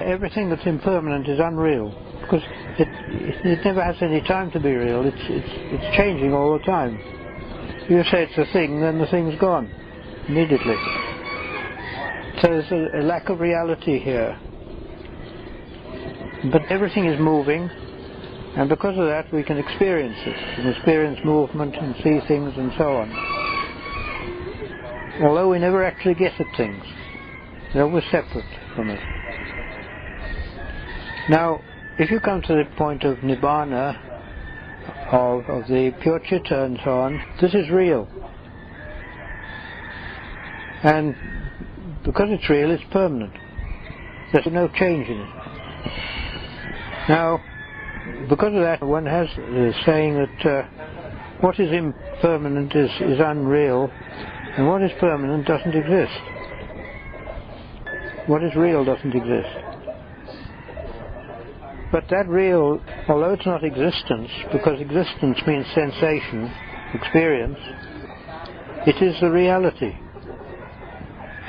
Everything that's impermanent is unreal, because it never has any time to be real. It's changing all the time. You say it's a thing, then the thing's gone immediately. So there's a lack of reality here. But everything is moving, and because of that we can experience it. We can experience movement and see things and so on. Although we never actually get at things. They're always separate from it. Now, if you come to the point of Nibbana, of the pure chitta and so on, this is real. And because it's real, it's permanent. There's no change in it. Now, because of that, one has the saying that what is impermanent is unreal, and what is permanent doesn't exist. What is real doesn't exist. But that real, although it's not existence, because existence means sensation, experience, it is the reality.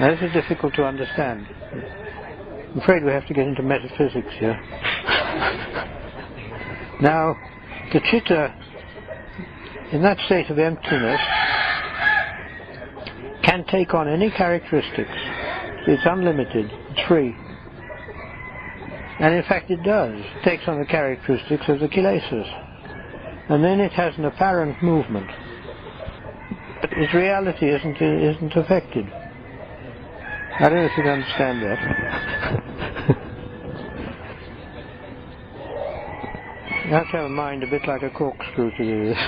Now, this is difficult to understand. I'm afraid we have to get into metaphysics here. Now, the chitta, in that state of emptiness, can take on any characteristics. It's unlimited, it's free. And in fact it does. It takes on the characteristics of the kilesas. And then it has an apparent movement. But its reality isn't affected. I don't know if you can understand that. You have to have a mind a bit like a corkscrew to do this.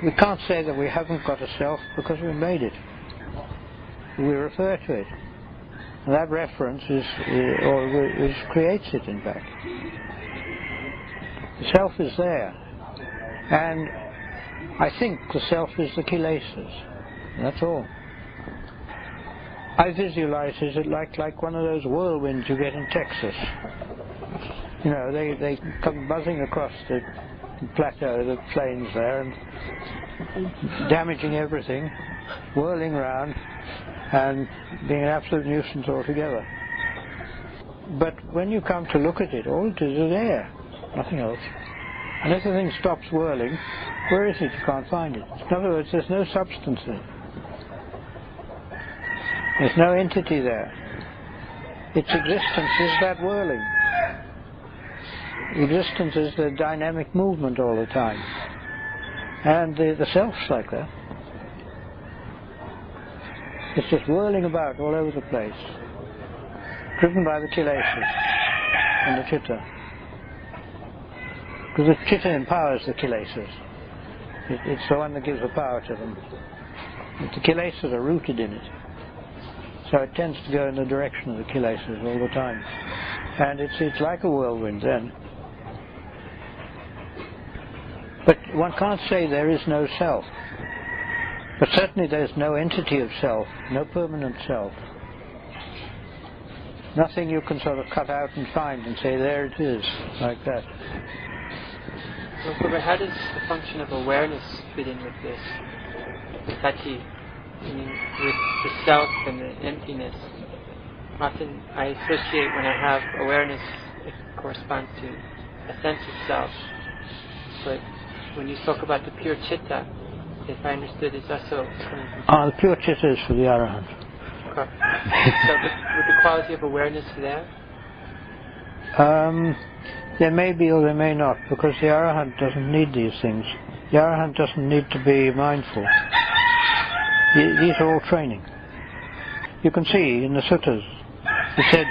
We can't say that we haven't got a self because we made it. We refer to it. And that reference creates it, in fact. The self is there. And I think the self is the kilesas. That's all. I visualize it like one of those whirlwinds you get in Texas. You know, they come buzzing across the plateau, the plains there, and damaging everything, whirling around, and being an absolute nuisance altogether. But when you come to look at it, all it is air, nothing else. And if the thing stops whirling, where is it? You can't find it. In other words, there's no substance there. There's no entity there. Its existence is that whirling. Existence is the dynamic movement all the time. And the self's like that. It's just whirling about all over the place, driven by the kilesas and the chitta. Because the chitta empowers the kilesas. It's the one that gives the power to them. But the kilesas are rooted in it. So it tends to go in the direction of the kilesas all the time. And it's like a whirlwind then. But one can't say there is no self. But certainly there's no entity of self, no permanent self. Nothing you can sort of cut out and find and say, there it is, like that. Well, how does the function of awareness fit in with this? The sati, with the self and the emptiness. Often I associate when I have awareness, it corresponds to a sense of self. But when you spoke about the pure chitta, if I understood, it's also coming from... the pure chitta is for the Arahant. Okay. So with the quality of awareness there? There may be or there may not, because the Arahant doesn't need these things. The Arahant doesn't need to be mindful. These are all training. You can see in the suttas, it said,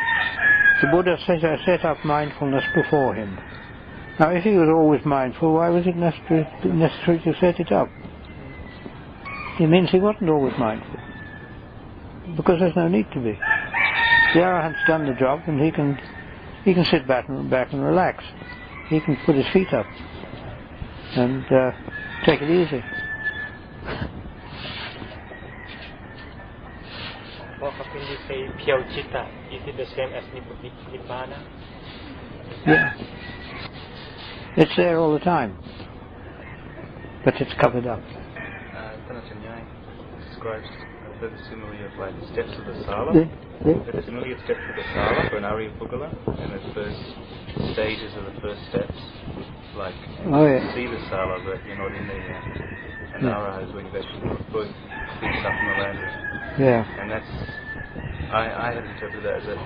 the Buddha set up mindfulness before him. Now if he was always mindful, why was it necessary to set it up? It means he wasn't always mindful, because there's no need to be. The Arahant's done the job, and he can sit back and relax. He can put his feet up and take it easy. Well, when you say pure chitta, is it the same as Nibbana? Yeah. It's there all the time, but it's covered up. Ajahn describes the simile of like steps of the sala? The simile of steps of the sala for an Arya Pugala, and the first stages of the first steps, like you see the sala but you're not in there yet. And the Arahats when you've actually put both feet up in the land. Yeah. And that's, I had interpreted that as that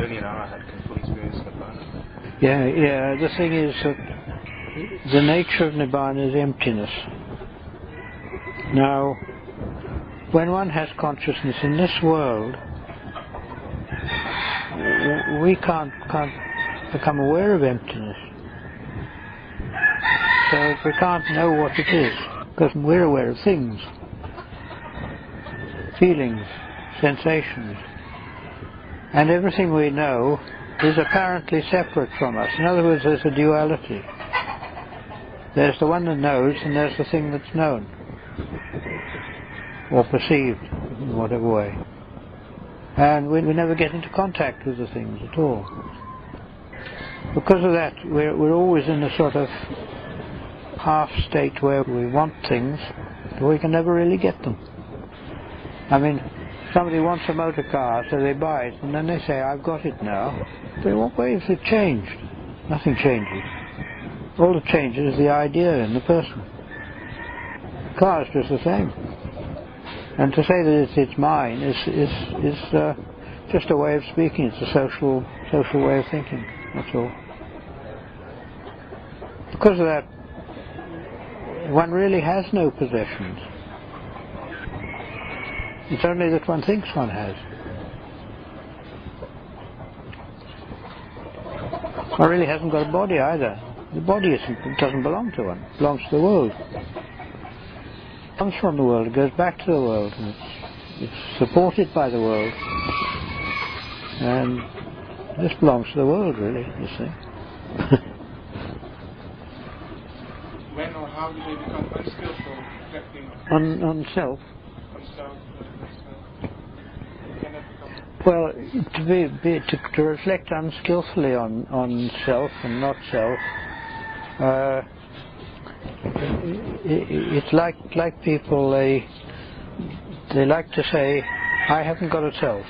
only an Arahat can fully experience Nibbana. Yeah. The thing is that the nature of Nibbana is emptiness. Now, when one has consciousness in this world, we can't become aware of emptiness. So we can't know what it is, because we're aware of things, feelings, sensations, and everything we know is apparently separate from us. In other words, there's a duality. There's the one that knows, and there's the thing that's known, or perceived, in whatever way. And we never get into contact with the things at all. Because of that, we're always in a sort of half state where we want things, but we can never really get them. I mean, somebody wants a motor car, so they buy it, and then they say, I've got it now. But in what way has it changed? Nothing changes. All that changes is the idea in the person. The car is just the same. And to say that it's mine is just a way of speaking. It's a social way of thinking. That's all. Because of that, one really has no possessions. It's only that one thinks one has. One really hasn't got a body either. The body doesn't belong to one. It belongs to the world. It comes from the world, it goes back to the world, and it's supported by the world. And this belongs to the world, really, you see. When or how do they become unskillful reflecting on self? on self? Can that become? Well, to reflect unskillfully on self and not self, it's like people, they like to say, I haven't got a self.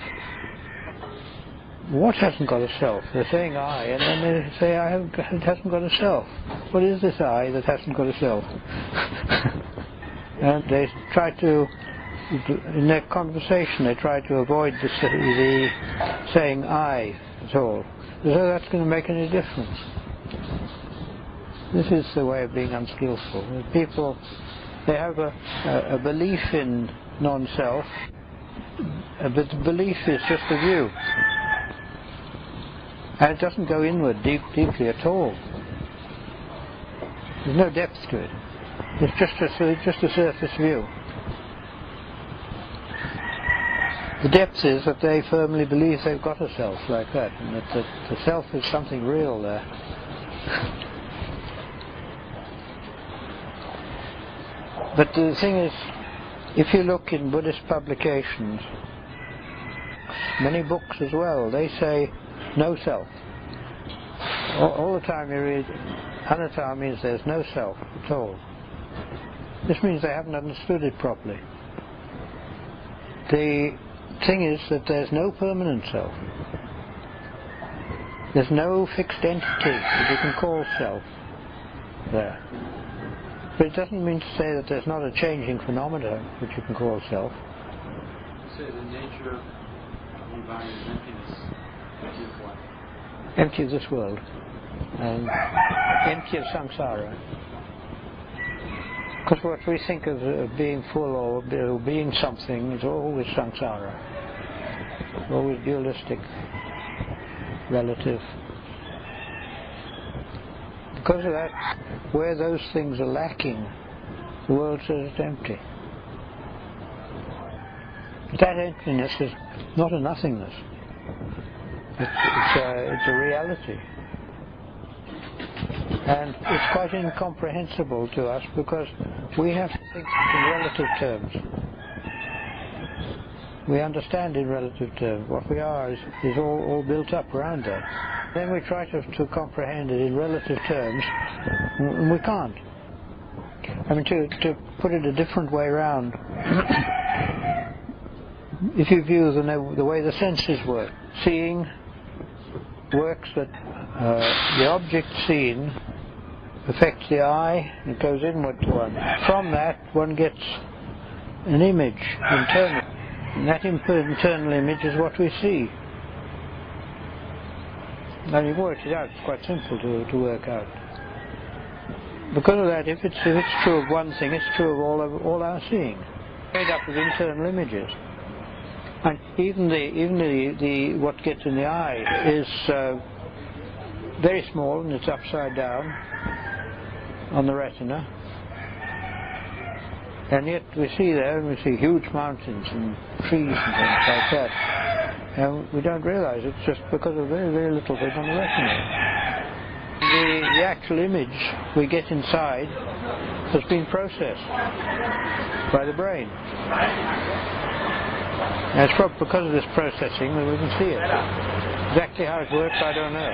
What hasn't got a self? They're saying I, and then they say it hasn't got a self. What is this I that hasn't got a self? And they try to, in their conversation, they try to avoid the saying I at all. So that's going to make any difference. This is the way of being unskillful. People, they have a belief in non-self, but the belief is just a view. And it doesn't go inward deeply at all. There's no depth to it. It's just a surface view. The depth is that they firmly believe they've got a self like that, and that the self is something real there. But the thing is, if you look in Buddhist publications, many books as well, they say no self. All the time you read anatta means there's no self at all. This means they haven't understood it properly. The thing is that there's no permanent self. There's no fixed entity that you can call self there. But it doesn't mean to say that there's not a changing phenomena which you can call self. So the nature of Nibbana is emptiness. Empty of what? Empty of this world. And empty of samsara. Because what we think of being full or being something is always samsara. Always dualistic, relative. Because of that, where those things are lacking, the world says it's empty. But that emptiness is not a nothingness. It's a reality. And it's quite incomprehensible to us because we have to think in relative terms. We understand in relative terms. What we are is all built up around that. Then we try to comprehend it in relative terms, and we can't. I mean, to put it a different way around, if you view the way the senses work, seeing works that the object seen affects the eye, it goes inward to one. From that one gets an image internal, and that internal image is what we see. Now you work it out, it's quite simple to work out. Because of that, if it's true of one thing, it's true of all our seeing. Made up of internal images. And even the what gets in the eye is very small, and it's upside down on the retina. And yet we see there, and we see huge mountains and trees and things like that. And we don't realize it's just because of very, very little bit on the retina. The actual image we get inside has been processed by the brain. And it's probably because of this processing that we can see it. Exactly how it works, I don't know.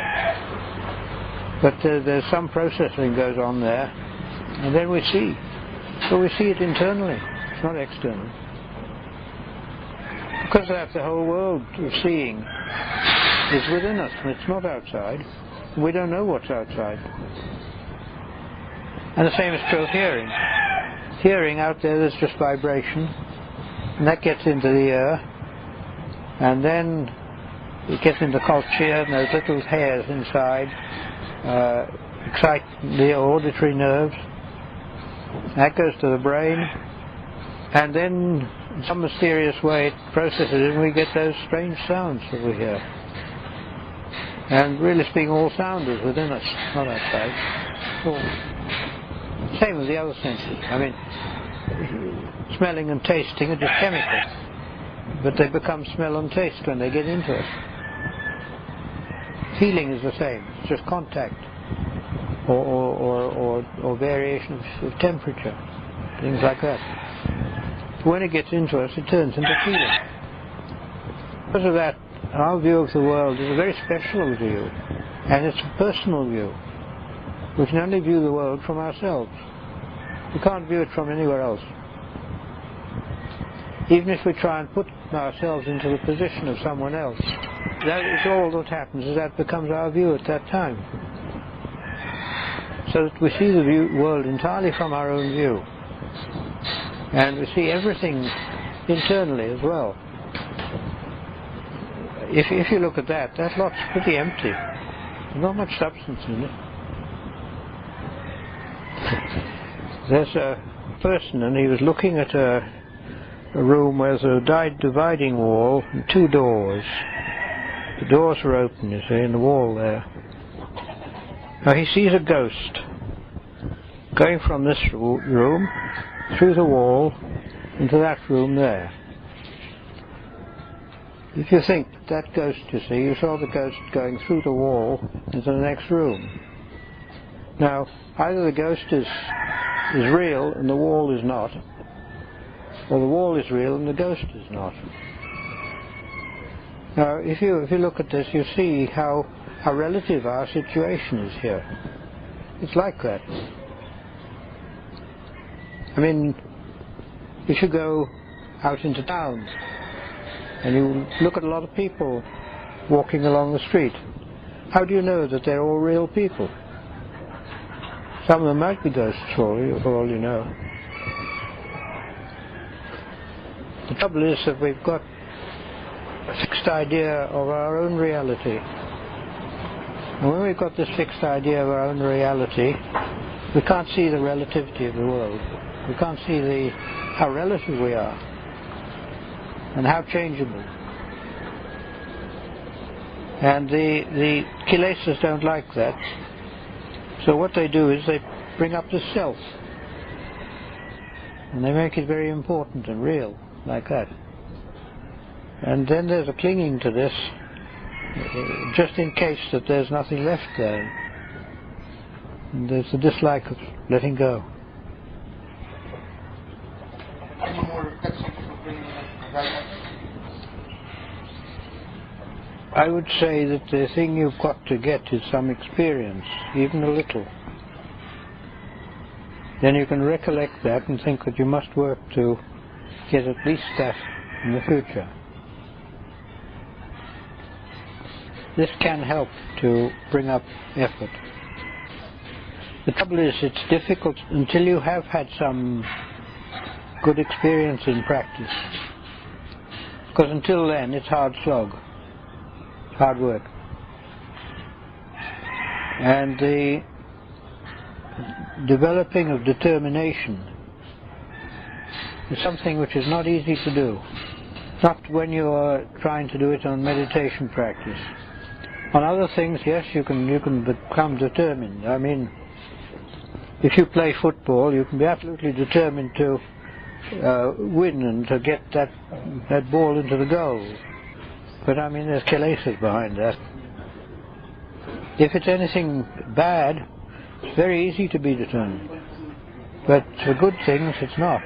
But there's some processing goes on there, and then we see. So we see it internally, it's not external. Because of that, the whole world of seeing is within us, and it's not outside. We don't know what's outside. And the same is true of hearing. Hearing out there's just vibration, and that gets into the ear, and then it gets into culture, and those little hairs inside excite the auditory nerves. That goes to the brain, and then in some mysterious way it processes it, and we get those strange sounds that we hear. And really speaking, all sound is within us, not outside. Same with the other senses. I mean, smelling and tasting are just chemicals, but they become smell and taste when they get into us. Feeling is the same, it's just contact or variation of temperature, things like that. When it gets into us, it turns into feeling. Because of that, our view of the world is a very special view, and it's a personal view. We can only view the world from ourselves. We can't view it from anywhere else. Even if we try and put ourselves into the position of someone else, that is all that happens, is that becomes our view at that time. So that we see the world entirely from our own view. And we see everything internally as well. If you look at that lot's pretty empty. There's not much substance in it. There's a person, and he was looking at a room where there's a dividing wall and two doors. The doors are open, you see, in the wall there. Now he sees a ghost going from this room through the wall into that room there. If you think that ghost, you see, you saw the ghost going through the wall into the next room. Now, either the ghost is real and the wall is not, or the wall is real and the ghost is not. Now, if you look at this, you see how relative our situation is here. It's like that. I mean, if you go out into town and you look at a lot of people walking along the street, how do you know that they're all real people? Some of them might be ghosts for all you know. The trouble is that we've got a fixed idea of our own reality. And when we've got this fixed idea of our own reality, we can't see the relativity of the world. We can't see how relative we are and how changeable. And the kilesas don't like that. So what they do is they bring up the self. And they make it very important and real, like that. And then there's a clinging to this, just in case that there's nothing left there. And there's a dislike of letting go. Any more reflections for bringing guidance? I would say that the thing you've got to get is some experience, even a little. Then you can recollect that and think that you must work to get at least that in the future. This can help to bring up effort. The trouble is, it's difficult until you have had some good experience in practice. Because until then, it's hard slog, hard work. And the developing of determination is something which is not easy to do. Not when you are trying to do it on meditation practice. On other things, yes, you can become determined. I mean, if you play football, you can be absolutely determined to win and to get that ball into the goal. But I mean, there's kilesas behind that. If it's anything bad, it's very easy to be determined. But for good things, it's not.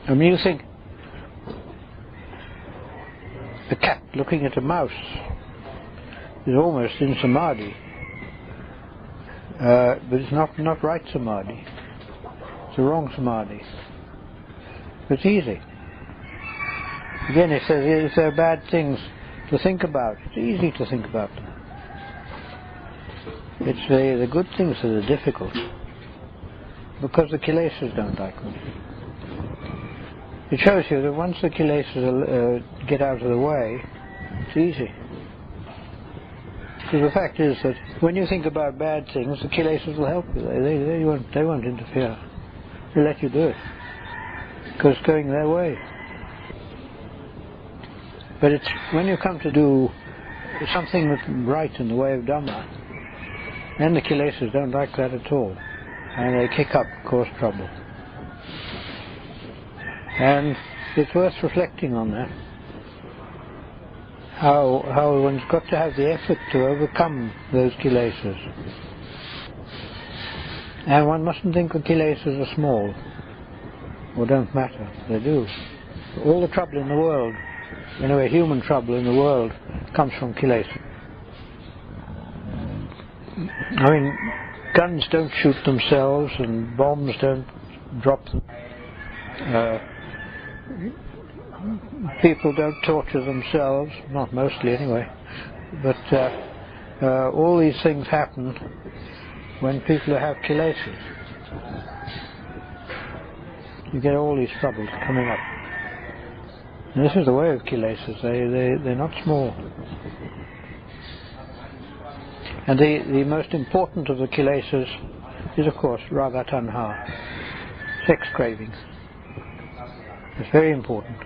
I mean, you think a cat looking at a mouse is almost in samadhi, but it's not right samadhi. It's the wrong samadhi. It's easy. Again, if there are bad things to think about, it's easy to think about them. It's the good things that are difficult, because the kilesas don't like them. It shows you that once the kilesas get out of the way, it's easy. So the fact is that when you think about bad things, the kilesas will help you. They won't interfere. They'll let you do it, because it's going their way. But it's when you come to do something that's right in the way of Dhamma, then the kilesas don't like that at all, and they kick up, cause trouble. And it's worth reflecting on that. How one's got to have the effort to overcome those kilesas. And one mustn't think the kilesas are small, or don't matter. They do. All the trouble in the world, anyway, human trouble in the world, comes from kilesas. I mean, guns don't shoot themselves, and bombs don't drop them. People don't torture themselves, not mostly anyway, but all these things happen when people have kilesas. You get all these troubles coming up. And this is the way of kilesas. They're not small. And the most important of the kilesas is, of course, raga tanha, sex cravings. It's very important.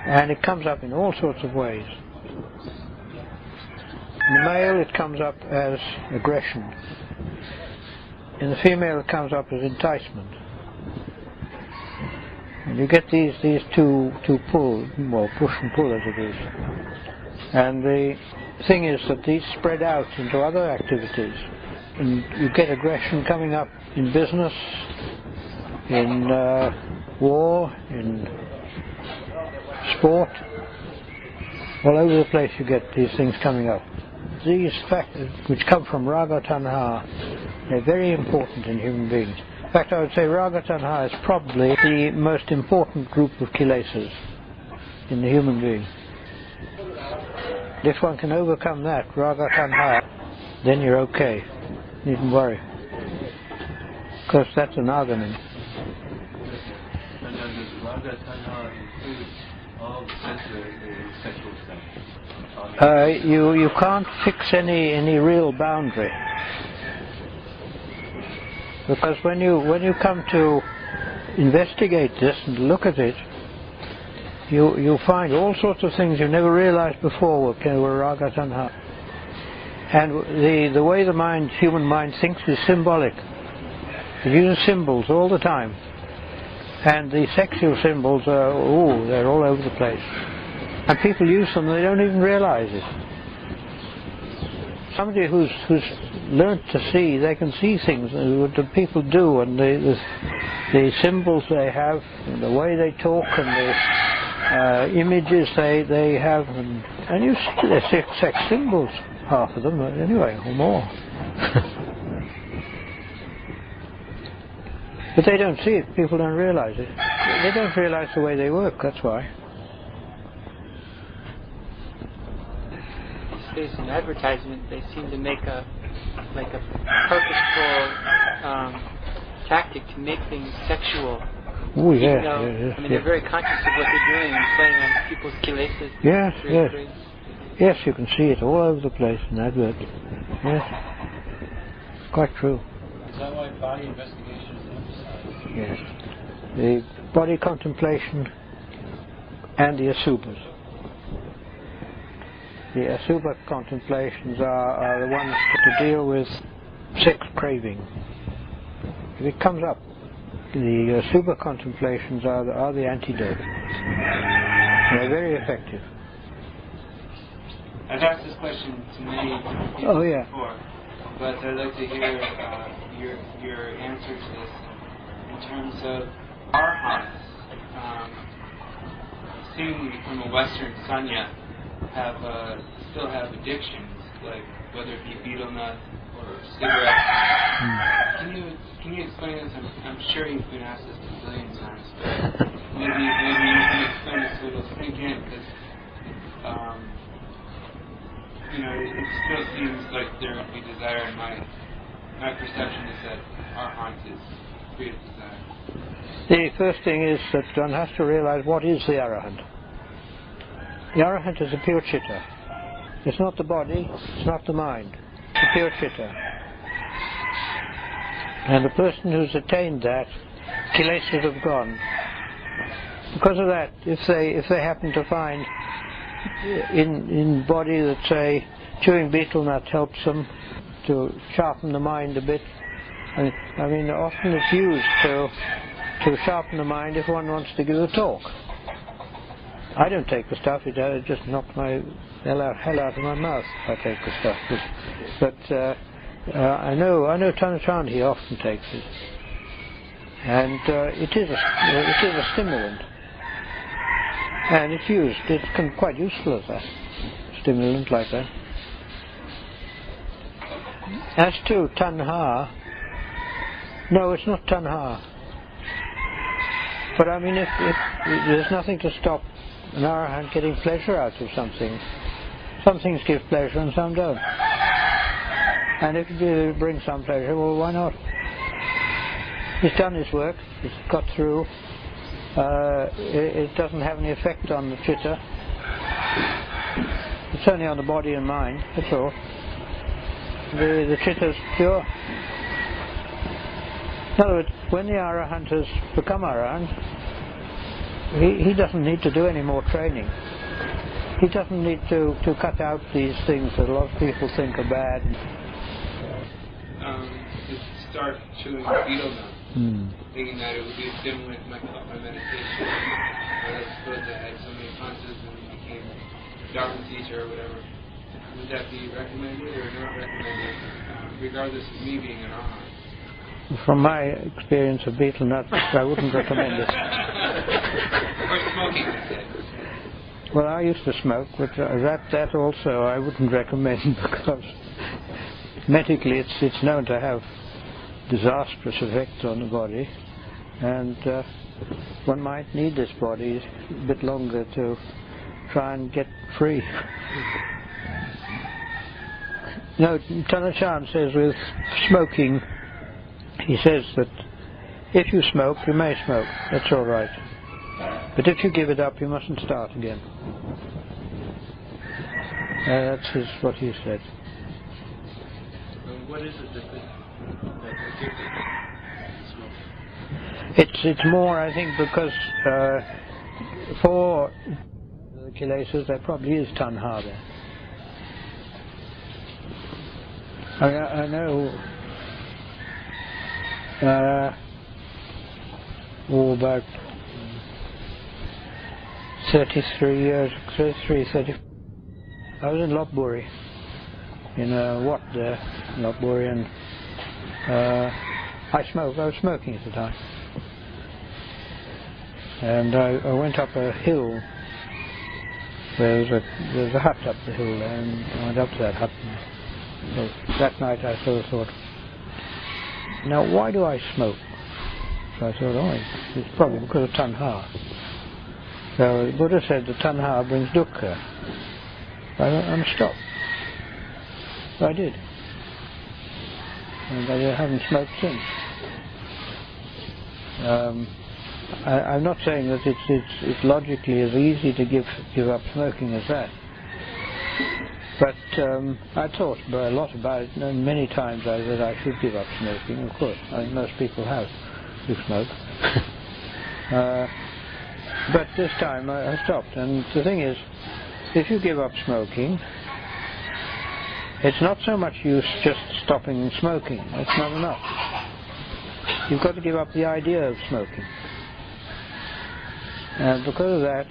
And it comes up in all sorts of ways. In the male, it comes up as aggression. In the female, it comes up as enticement. And you get these two pull, well, push and pull as it is. And the thing is that these spread out into other activities. And you get aggression coming up in business, in war, in sport. All over the place you get these things coming up. These factors, which come from raga tanha, they're very important in human beings. In fact, I would say raga tanha is probably the most important group of kilesas in the human being. If one can overcome that, raga tanha, then you're okay. You needn't worry. Because that's an agony. And does raga tanha include all the sexual stuff? You can't fix any real boundary. Because when you come to investigate this and look at it, you'll find all sorts of things you never realized before were raga tanha. And the way the human mind thinks is symbolic. It uses symbols all the time. And the sexual symbols they're all over the place. And people use them, they don't even realize it. Somebody who's learnt to see, they can see things what the people do, and the symbols they have, and the way they talk, and the images they have, and you see they're sex symbols, half of them anyway, or more. But they don't see it, people don't realize it. They don't realize the way they work, that's why. These days in advertisement, they seem to make a purposeful tactic to make things sexual. Oh yeah, Even though, I mean, they're very conscious of what they're doing and playing on people's kilesas. Yes, yes. Yes, you can see it all over the place in adverts. Yes. It's quite true. Is that why body investigation is emphasized? Yes. The body contemplation and the asupas. The asupa contemplations are the ones to deal with sex craving. If it comes up, the asupa contemplations are the antidote. They're very effective. I've asked this question to many people before, but I'd like to hear your answer to this in terms of arhats. Seemingly from a Western sanya, still have addictions, like whether it be betel nut or cigarettes. Can you explain this? I'm sure you've been asked this a billion times, but maybe you can explain this so it'll sink in, because it still seems like there would be desire, and my perception is that arhat is free of desire. The first thing is that one has to realize what is the arahant. The arahant is a pure chitta. It's not the body, it's not the mind. It's a pure chitta. And the person who's attained that, kilesas have gone. Because of that, if they happen to find in body that, say, chewing betel nut helps them to sharpen the mind a bit. I mean, often it's used to sharpen the mind if one wants to give a talk. I don't take the stuff, it just knocks my hell out of my mouth if I take the stuff. But I know Ajahn, he often takes it. And it is a stimulant. And it's used, it's quite useful as a stimulant like that. As to tanha, no, it's not tanha. But I mean, if there's nothing to stop an arahant getting pleasure out of something. Some things give pleasure and some don't. And if it brings some pleasure, well, why not? He's done his work, he's got through. It doesn't have any effect on the chitta. It's only on the body and mind, that's all. The chitta is pure. In other words, when the arahant has become arahant, he doesn't need to do any more training. He doesn't need to cut out these things that a lot of people think are bad. To start chewing betel nut, thinking that it would be a stimulant to my meditation. I suppose I had so many punches and became a Dharma teacher or whatever. Would that be recommended or not recommended, regardless of me being an arhat? From my experience of betel nut, I wouldn't recommend it. Or smoking, I said. Well, I used to smoke, but that also I wouldn't recommend, because medically it's known to have disastrous effects on the body, and one might need this body a bit longer to try and get free. No, Ajahn says with smoking, he says that if you smoke, you may smoke, that's all right. But if you give it up, you mustn't start again. That's what he said. What is it that's addictive to smoking? It's more, I think, because for the kilesas there probably is tanha there. I know about 33 years, 30. I was in Lopburi, in Wat there, Lopburi, and I was smoking at the time. And I went up a hill. There's a hut up the hill there, and I went up to that hut. So that night I sort of thought, now why do I smoke? So I thought, it's probably because of tanha. So the Buddha said the tanha brings dukkha. I'm stopped. So I did. And I haven't smoked since. I'm not saying that it's logically as easy to give up smoking as that. But I thought a lot about it, and many times that I should give up smoking. Of course, I think most people have who smoke. But this time I stopped. And the thing is, if you give up smoking, it's not so much use just stopping smoking. That's not enough. You've got to give up the idea of smoking. And because of that,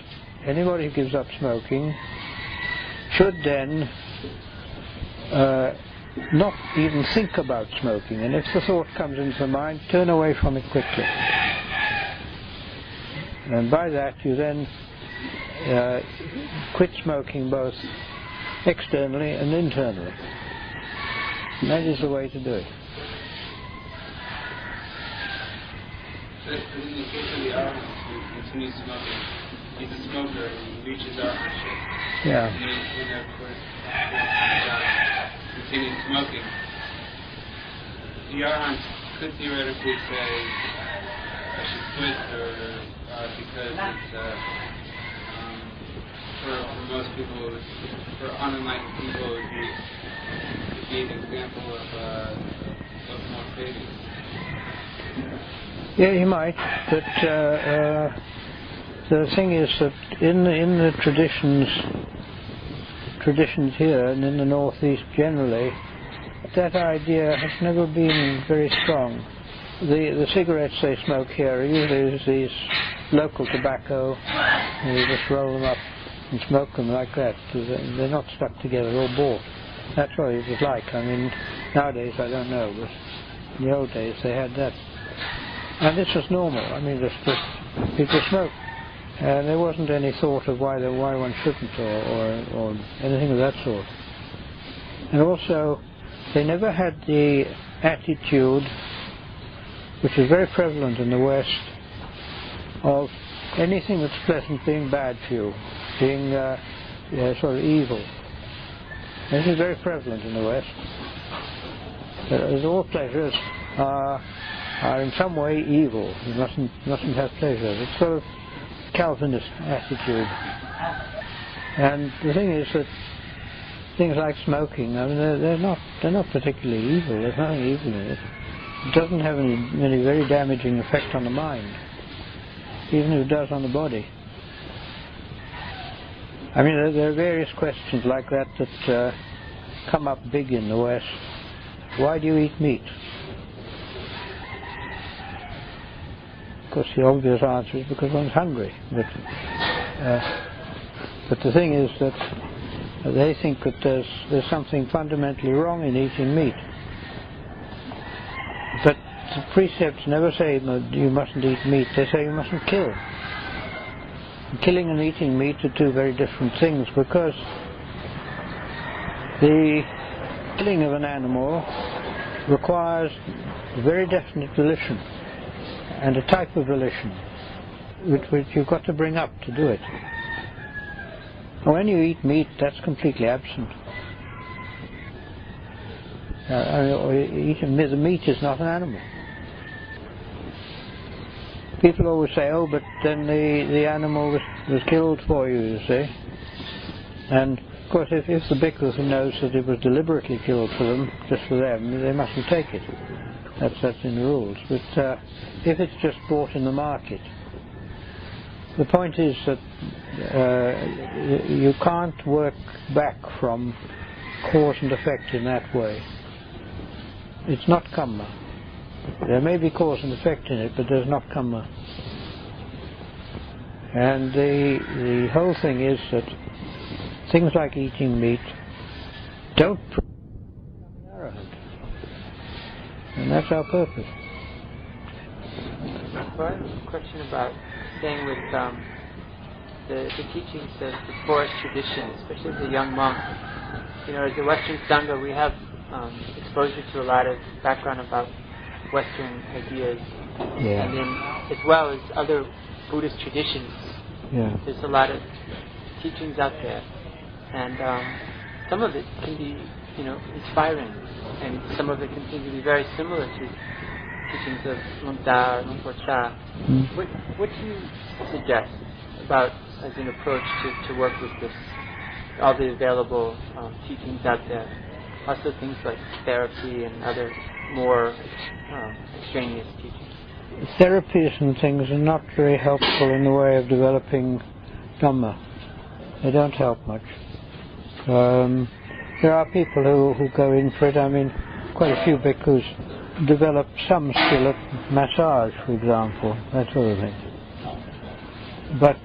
anybody who gives up smoking should then not even think about smoking. And if the thought comes into the mind, turn away from it quickly. And by that you then quit smoking both externally and internally. And that is the way to do it. So in the case of the arahant who continues smoking, he's a smoker and he reaches arahantship. Yeah. And then of course continues smoking. The arahant could theoretically say, I should quit, or because it's for most people, for unenlightened people, it would be an example of more cravings. Yeah, he might, but the thing is that in the traditions here and in the Northeast generally, that idea has never been very strong. The cigarettes they smoke here are usually these local tobacco, and you just roll them up and smoke them like that. They're not stuck together or bought. That's what it was like. I mean, nowadays I don't know, but in the old days they had that. And this was normal. I mean, just people smoked. And there wasn't any thought of why one shouldn't or anything of that sort. And also, they never had the attitude, which is very prevalent in the West, of anything that's pleasant being bad for you, being sort of evil. This is very prevalent in the West. As all pleasures are in some way evil. You mustn't have pleasure. It's sort of Calvinist attitude. And the thing is that things like smoking, I mean, they're not particularly evil. There's nothing evil in it. It doesn't have any very damaging effect on the mind, even if it does on the body. I mean, there are various questions like that that come up big in the West. Why do you eat meat? Of course, the obvious answer is because one's hungry. But the thing is that they think that there's something fundamentally wrong in eating meat. But the precepts never say you mustn't eat meat. They say you mustn't kill. Killing and eating meat are two very different things, because the killing of an animal requires a very definite volition and a type of volition which you've got to bring up to do it. And when you eat meat, that's completely absent. The meat is not an animal. People always say, oh, but then the animal was killed for you see. And of course, if the bhikkhu knows that it was deliberately killed for them, just for them, they mustn't take it. That's in the rules. But if it's just bought in the market, the point is that you can't work back from cause and effect in that way. It's not karma. There may be cause and effect in it, but there's not karma. And the whole thing is that things like eating meat don't prove becoming arahant. And that's our purpose. Well, I have a question about staying with the teachings of the forest tradition, especially as a young monk. You know, as a Western Sangha, we have exposure to a lot of background about Western ideas, Yeah. and then as well as other Buddhist traditions. Yeah. There's a lot of teachings out there, and some of it can be, inspiring, and some of it can seem to be very similar to teachings of Luang Da or Luang Por Cha. What do you suggest about as an approach to work with this, all the available teachings out there? Also things like therapy and other more extraneous teachings. Therapies and things are not very helpful in the way of developing Dhamma. They don't help much. There are people who go in for it. I mean, quite a few bhikkhus develop some skill at massage, for example, that sort of thing. But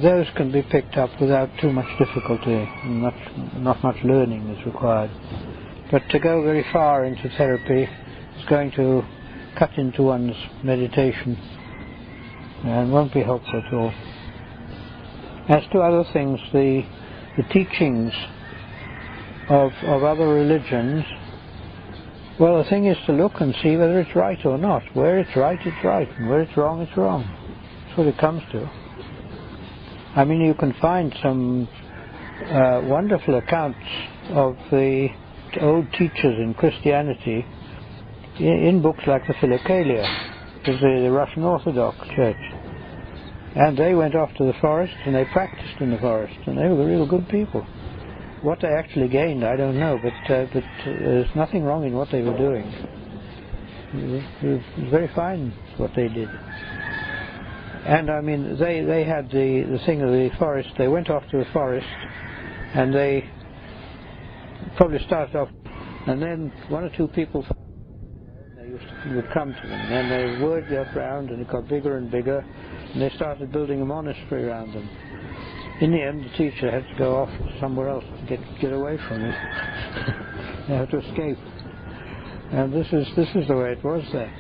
those can be picked up without too much difficulty, and not much learning is required. But to go very far into therapy is going to cut into one's meditation and won't be helpful at all. As to other things, the teachings of other religions, well, the thing is to look and see whether it's right or not. Where it's right, and where it's wrong, it's wrong. That's what it comes to. I mean, you can find some wonderful accounts of the old teachers in Christianity in books like the Philokalia, which is the Russian Orthodox Church. And they went off to the forest and they practiced in the forest, and they were real good people. What they actually gained, I don't know, but there's nothing wrong in what they were doing. It was very fine what they did. And I mean, they had the thing of the forest. They went off to the forest, and they probably started off, and then one or two people would come to them, and they worked up around, and it got bigger and bigger, and they started building a monastery around them. In the end, the teacher had to go off somewhere else to get away from it. They had to escape, and this is the way it was there.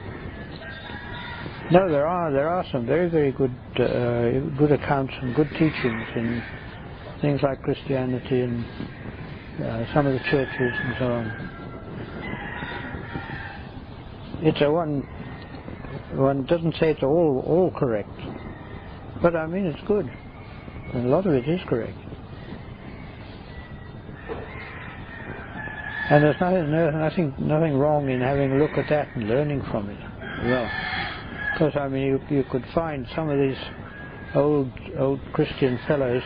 No, there are some very, very good accounts and good teachings in things like Christianity and some of the churches and so on. It's one doesn't say it's all correct, but I mean it's good, and a lot of it is correct. And there's nothing wrong in having a look at that and learning from it. Well, because I mean you could find some of these old Christian fellows,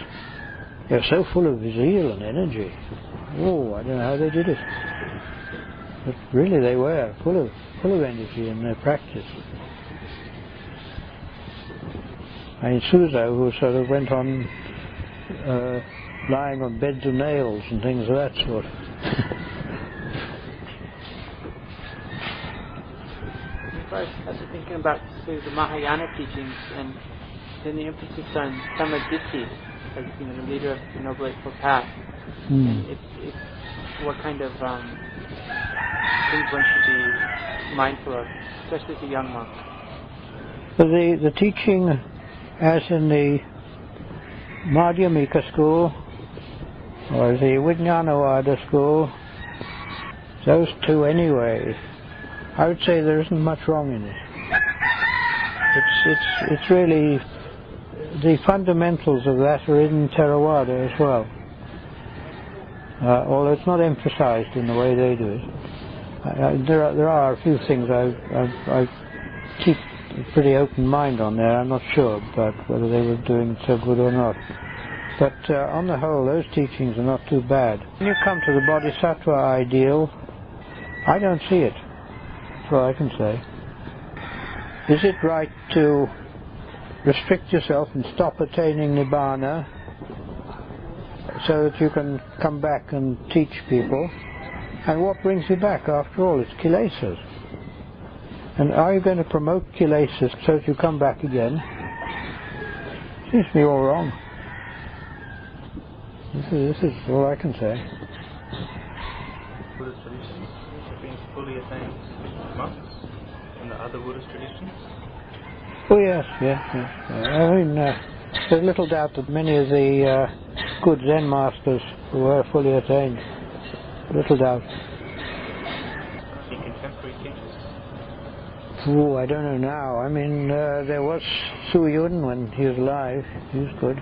they're so full of zeal and energy. Oh, I don't know how they did it, but really they were full of energy in their practice. I mean, Suzo, who sort of went on lying on beds of nails and things of that sort. I was thinking about the Mahayana teachings, and then the emphasis on samadhi as the leader of the Noble Eightfold Path. And it's what kind of things one should be mindful of, especially as a young monk. So the teaching, as in the Madhyamika school or the Vijnanavada school, those two anyway, I would say there isn't much wrong in it. It's really the fundamentals of that are in Theravada as well. Although it's not emphasized in the way they do it. There are a few things I keep a pretty open mind on there. I'm not sure about whether they were doing it so good or not. But on the whole, those teachings are not too bad. When you come to the bodhisattva ideal, I don't see it. That's all I can say. Is it right to restrict yourself and stop attaining nibbana so that you can come back and teach people? And what brings you back after all? It's kilesas. And are you going to promote kilesas so that you come back again? Seems to be all wrong. This is all I can say. Buddhist traditions have been fully attained monks in the other Buddhist traditions? Oh yes. I mean, there's little doubt that many of the good Zen masters were fully attained. Little doubt. The contemporary teachers? Oh, I don't know now. I mean, there was Su Yun when he was alive. He was good.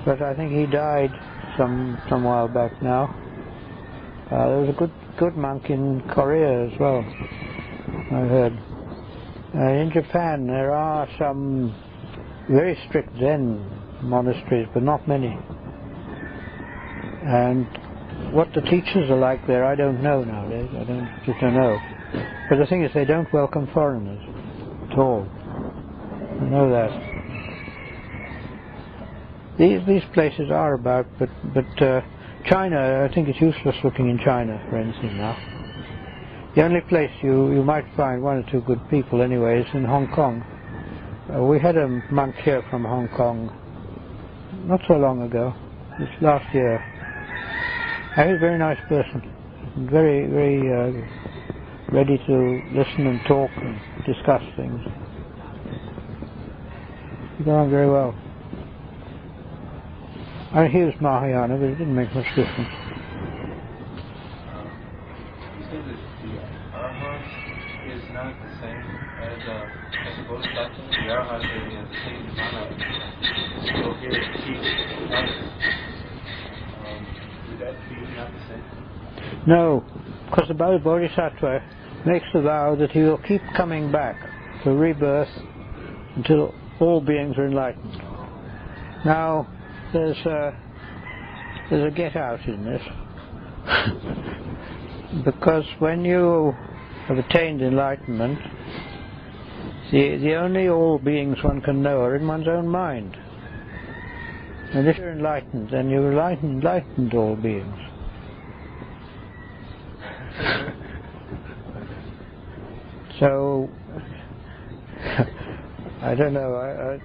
But I think he died some while back now. There was a good monk in Korea as well, I heard. In Japan there are some very strict Zen monasteries, but not many. And what the teachers are like there, I don't know nowadays. I just don't know. But the thing is, they don't welcome foreigners at all. I know that. These places are about, but China, I think it's useless looking in China for anything now. The only place you might find one or two good people anyway is in Hong Kong. We had a monk here from Hong Kong not so long ago, this last year. He was a very nice person, very, very ready to listen and talk and discuss things. He got on very well. I mean, he was Mahayana, but it didn't make much difference. You say that the arhat is not the same as bodhisattva. The arhat is the same mana. So here it keeps others. Would that be not the same? No, because the bodhisattva makes the vow that he will keep coming back to rebirth until all beings are enlightened. Now, there's a get out in this. Because when you have attained enlightenment, the only all beings one can know are in one's own mind. And if you're enlightened, then you're enlightened all beings. So, I don't know.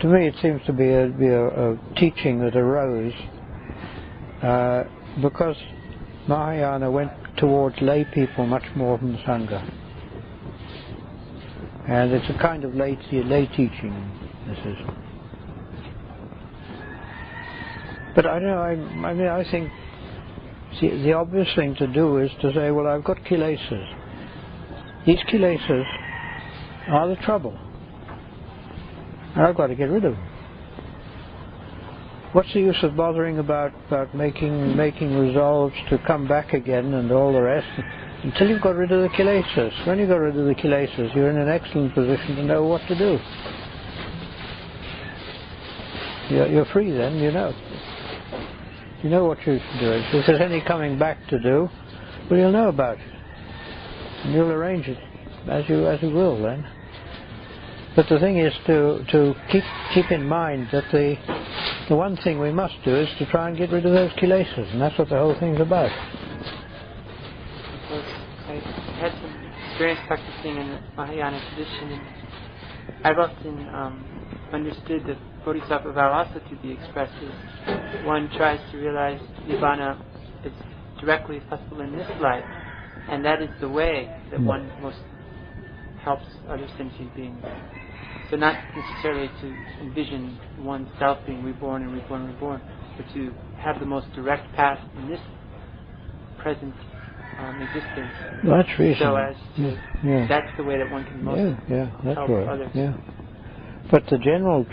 To me, it seems to be a teaching that arose because Mahayana went towards lay people much more than Sangha, and it's a kind of lay teaching. This is. But I don't know. I mean, I think the obvious thing to do is to say, well, I've got kilesas. These kilesas are the trouble. And I've got to get rid of them. What's the use of bothering about making resolves to come back again and all the rest until you've got rid of the kilesas? When you've got rid of the kilesas, you're in an excellent position to know what to do. You're free then, you know. You know what you should do. If there's any coming back to do, well, you'll know about it. And you'll arrange it as you will then. But the thing is to keep in mind that the one thing we must do is to try and get rid of those kilesas, and that's what the whole thing's about. I had some experience practicing in the Mahayana tradition, and I've often understood the bodhisattva vow also to be expressed as one tries to realize Nibbana as directly as possible in this life, and that is the way that one most helps other sentient beings. So not necessarily to envision oneself being reborn and reborn and reborn, but to have the most direct path in this present existence. Well, that's reasonable. So as to, that's the way that one can most that's help right. others. Yeah. But the general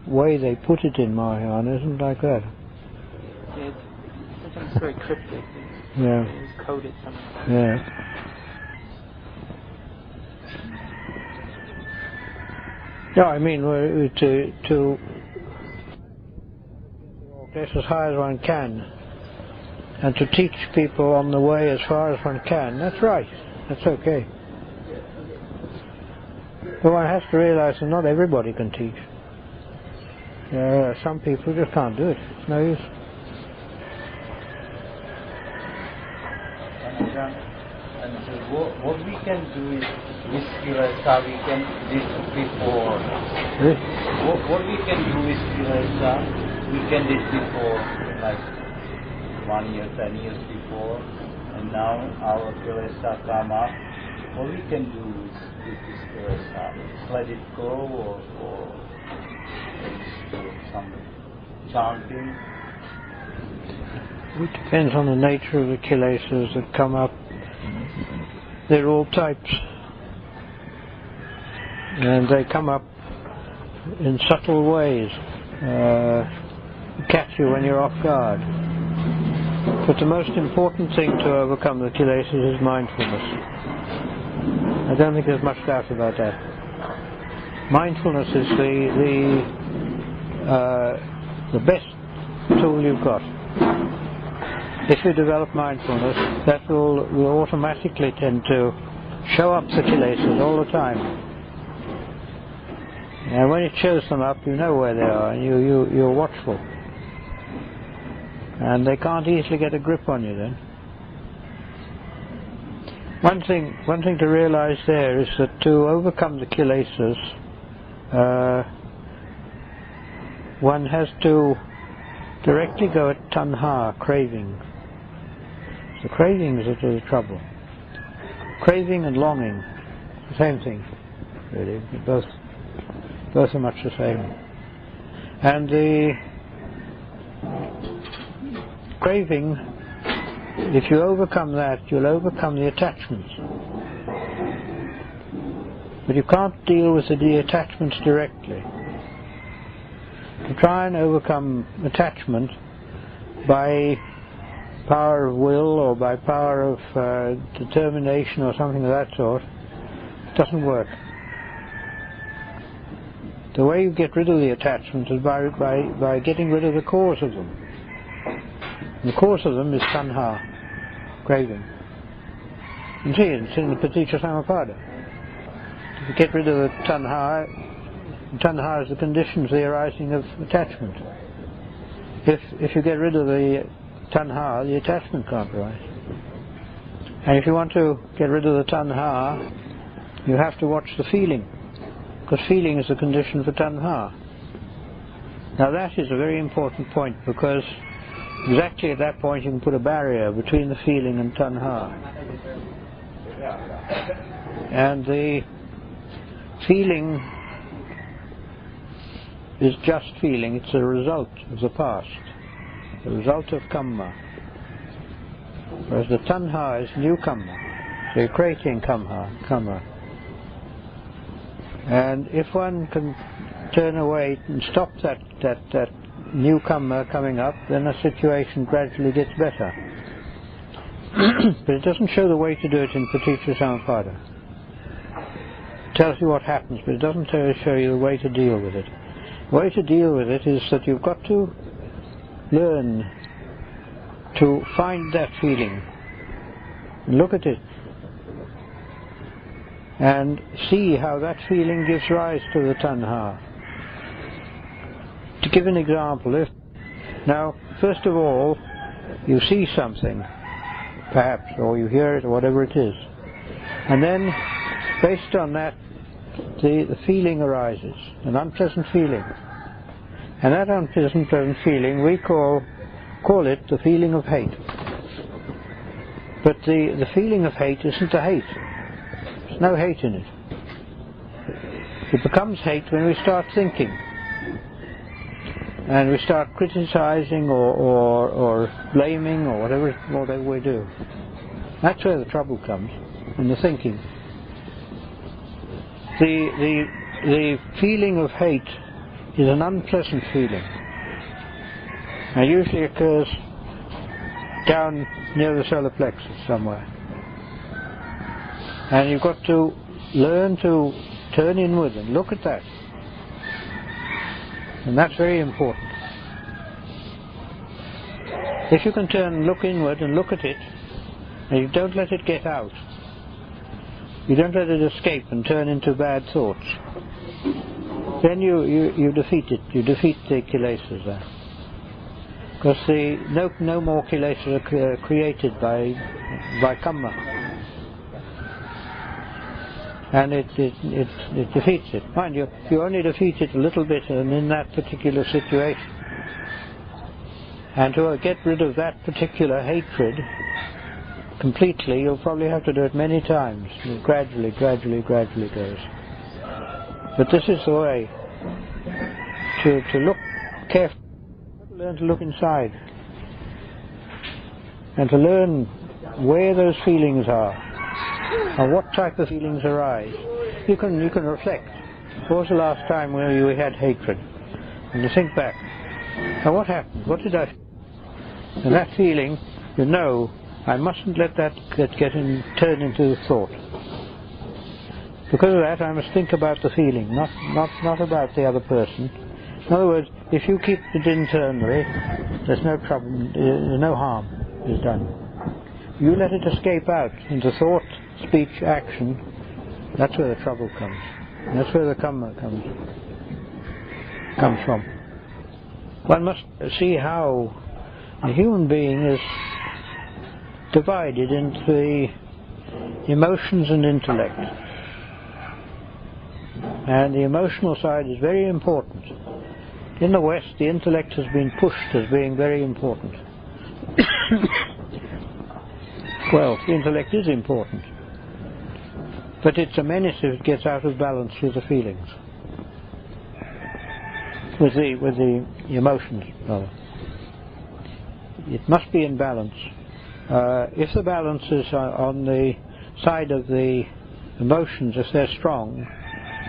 way they put it in Mahayana isn't like that. Yeah, sometimes it's very cryptic. It's coded somehow. Yeah. No, I mean to progress as high as one can, and to teach people on the way as far as one can. That's right. That's okay. But one has to realize that not everybody can teach. Some people just can't do it. It's no use. And what we can do is with kilesa we can this before. What we can do with kilesa we can this before, like 1 year, 10 years before, and now our kilesa come up. What we can do with this kilesa, let it go or do some chanting. It depends on the nature of the kilesas that come up. They're all types. and they come up in subtle ways, catch you when you're off guard. But the most important thing to overcome the kilesas is mindfulness. I don't think there's much doubt about that. Mindfulness is the best tool you've got. If you develop mindfulness, that will automatically tend to show up the kilesas all the time. And when it shows them up, you know where they are, and you're watchful. And they can't easily get a grip on you then. One thing to realize there is that to overcome the kilesas, one has to directly go at tanha, craving. The cravings are the trouble. Craving and longing, the same thing, really. Both are much the same. And the craving, if you overcome that, you'll overcome the attachments. But you can't deal with the attachments directly. To try and overcome attachment by power of will or by power of determination or something of that sort, doesn't work. The way you get rid of the attachments is by getting rid of the cause of them. And the cause of them is tanha, craving. You see, it's in the Paticca Samuppada. If you get rid of the tanha is the conditions, the arising of attachment. If you get rid of the tanha, the attachment can't arise. And if you want to get rid of the tanha, you have to watch the feeling, because feeling is a condition for tanha. Now that is a very important point, because exactly at that point you can put a barrier between the feeling and tanha. And the feeling is just feeling, it's a result of the past, the result of kamma. Whereas the tanha is new kamma, so you're creating kamma. And if one can turn away and stop that new kamma coming up, then the situation gradually gets better. But it doesn't show the way to do it in Paticca Samuppada. It tells you what happens, but it doesn't show you the way to deal with it. The way to deal with it is that you've got to learn to find that feeling, look at it, and see how that feeling gives rise to the tanha. To give an example, now first of all you see something, perhaps, or you hear it, or whatever it is, and then based on that the feeling arises, an unpleasant feeling, and that unpleasant feeling we call it the feeling of hate. But the feeling of hate isn't a hate. There's no hate in it. It becomes hate when we start thinking, and we start criticizing or blaming or whatever we do. That's where the trouble comes, in the thinking. The feeling of hate is an unpleasant feeling. It usually occurs down near the solar plexus somewhere. And you've got to learn to turn inward and look at that. And that's very important. If you can look inward and look at it, and you don't let it get out, you don't let it escape and turn into bad thoughts, then you defeat it. You defeat the kilesas there. Because no more kilesas are created by kamma. And it defeats it. Mind you, you only defeat it a little bit and in that particular situation. And to get rid of that particular hatred completely, you'll probably have to do it many times. It gradually goes. But this is the way to look carefully, to learn to look inside, and to learn where those feelings are, and what type of feelings arise. You can reflect. What was the last time when you had hatred? And you think back. Now what happened? What did I feel? And that feeling, you know, I mustn't let that turn into thought. Because of that, I must think about the feeling, not about the other person. In other words, if you keep it internally, there's no trouble, no harm is done. You let it escape out into thought, speech, action, that's where the trouble comes. That's where the karma comes from. One must see how the human being is divided into the emotions and intellect. And the emotional side is very important. In the West, the intellect has been pushed as being very important. Well, the intellect is important, but it's a menace if it gets out of balance with the feelings, with the emotions, rather. It must be in balance. If the balance is on the side of the emotions, if they're strong,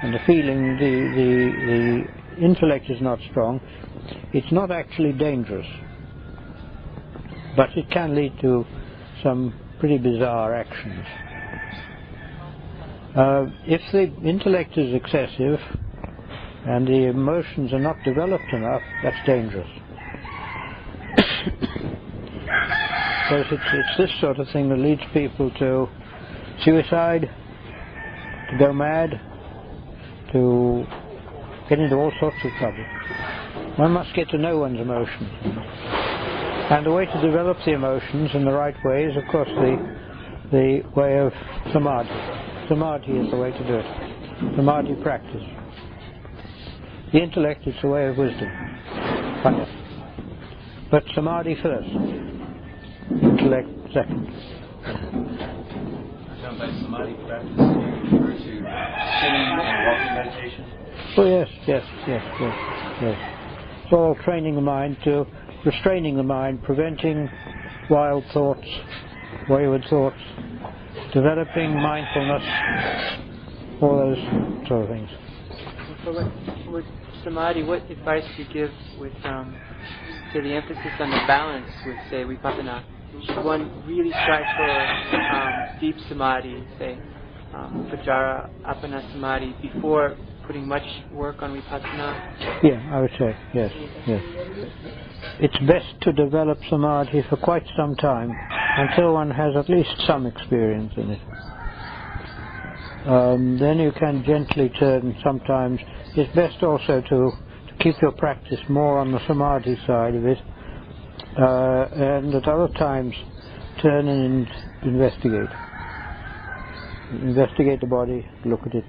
and the feeling, the intellect is not strong, it's not actually dangerous, but it can lead to some pretty bizarre actions. If the intellect is excessive and the emotions are not developed enough, that's dangerous. Because it's this sort of thing that leads people to suicide, to go mad, to get into all sorts of trouble. One must get to know one's emotions. And the way to develop the emotions in the right way is, of course, the way of samadhi. Samadhi is the way to do it. Samadhi practice. The intellect is the way of wisdom. Pañña. But samadhi first. Intellect second. By samadhi practice, you refer to sitting and walking meditation? Oh yes. It's all training the mind to restraining the mind, preventing wild thoughts, wayward thoughts, developing mindfulness, all those sort of things. So with samadhi, what advice do you give with, say, the emphasis on the balance with, say, vipassana? Should one really strive for deep samadhi, say, Vajra, Appana samadhi, before putting much work on vipassana? Yeah, I would say, yes. It's best to develop samadhi for quite some time, until one has at least some experience in it. Then you can gently turn sometimes. It's best also to keep your practice more on the samadhi side of it, and at other times turn and investigate. Investigate the body, look at it,